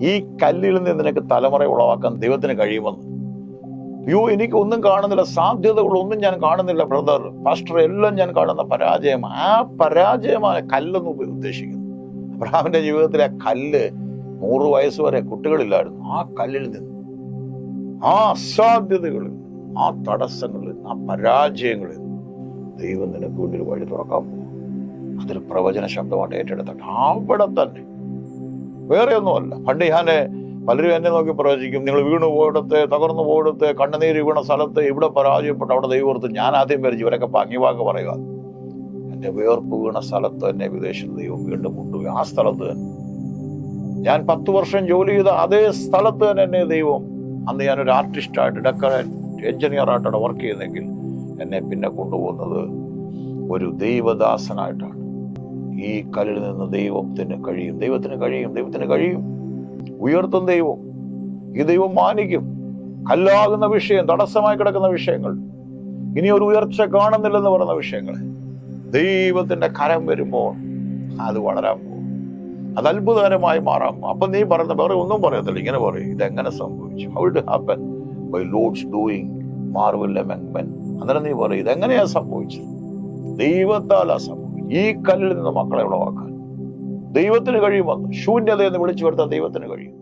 ഈ കല്ലിൽ നിന്ന് നിനക്ക് തലമുറ ഉളവാക്കാൻ ദൈവത്തിന് കഴിയുമെന്ന്. അയ്യോ, എനിക്ക് ഒന്നും കാണുന്നില്ല, സാധ്യതകളൊന്നും ഞാൻ കാണുന്നില്ല ബ്രദർ, പാസ്റ്റർ, എല്ലാം ഞാൻ കാണുന്ന പരാജയം. ആ പരാജയമായ കല്ലെന്ന് ഉദ്ദേശിക്കുന്നു. അബ്രഹാമിന്റെ ജീവിതത്തിലെ ആ കല്ല് 100 വയസ്സ് വരെ കുട്ടികളില്ലായിരുന്നു. ആ കല്ലിൽ നിന്ന്, ആ അസാധ്യതകളിൽ, ആ തടസ്സങ്ങളിൽ, ആ പരാജയങ്ങളിൽ ദൈവം നിനക്ക് വേണ്ടി ഒരു വഴി തുറക്കാൻ പോകും. അതൊരു പ്രവചന ശബ്ദമായിട്ട് ഏറ്റെടുത്തിട്ട് അവിടെ തന്നെ, വേറെ ഒന്നുമല്ല. പണ്ട് ഞാൻ പലരും എന്നെ നോക്കി പ്രവചിക്കും, നിങ്ങൾ വീണു പോയിടത്ത്, തകർന്നു പോയിടത്ത്, കണ്ണുനീര് വീണ സ്ഥലത്ത്, ഇവിടെ പരാജയപ്പെട്ട് അവിടെ ദൈവോർത്ത്. ഞാൻ ആദ്യം വരച്ചു ഇവരൊക്കെ ഭംഗിവാക്ക് പറയുക. എൻ്റെ വിയർപ്പ് വീണ സ്ഥലത്ത് എന്നെ വിദേശത്ത് ദൈവം വീണ്ടും കൊണ്ടുപോയി. ആ സ്ഥലത്ത് തന്നെ ഞാൻ 10 വർഷം ജോലി ചെയ്ത അതേ സ്ഥലത്ത് തന്നെ എന്നെ ദൈവം, അന്ന് ഞാനൊരു ആർട്ടിസ്റ്റായിട്ട്, ഡെക്കറേറ്റ് എഞ്ചിനീയറായിട്ടാണ് വർക്ക് ചെയ്യുന്നതെങ്കിൽ, എന്നെ പിന്നെ കൊണ്ടുപോകുന്നത് ഒരു ദൈവദാസനായിട്ടാണ്. ഈ കല്ലിൽ നിന്ന് ദൈവത്തിന് കഴിയും, ദൈവത്തിന് കഴിയും, ദൈവത്തിന് കഴിയും. ഉയർത്തും ദൈവം. ഈ ദൈവം മാനിക്കും. കല്ലാകുന്ന വിഷയം, തടസ്സമായി കിടക്കുന്ന വിഷയങ്ങൾ, ഇനി ഒരു ഉയർച്ച കാണുന്നില്ലെന്ന് പറയുന്ന വിഷയങ്ങൾ, ദൈവത്തിന്റെ കരം വരുമ്പോൾ അത് വളരാൻ പോകും. അത് അത്ഭുതകരമായി മാറാൻ പോകും. അപ്പൊ നീ പറയുന്ന വേറെ ഒന്നും പറയത്തില്ല, ഇങ്ങനെ പറയും, ഇതെങ്ങനെ സംഭവിച്ചു? How it happened? By Lord's doing marvel among men. അന്നേരം നീ പറയും, ഇതെങ്ങനെയാ സംഭവിച്ചത്? ദൈവത്താലാ സംഭവിച്ചത്. ഈ കല്ലിൽ നിന്ന് മക്കളെ ഉളവാക്കാൻ ദൈവത്തിന് കഴിയുമെന്ന്, ശൂന്യതയെന്ന് വിളിച്ചു വരുത്താൻ ദൈവത്തിന് കഴിയും.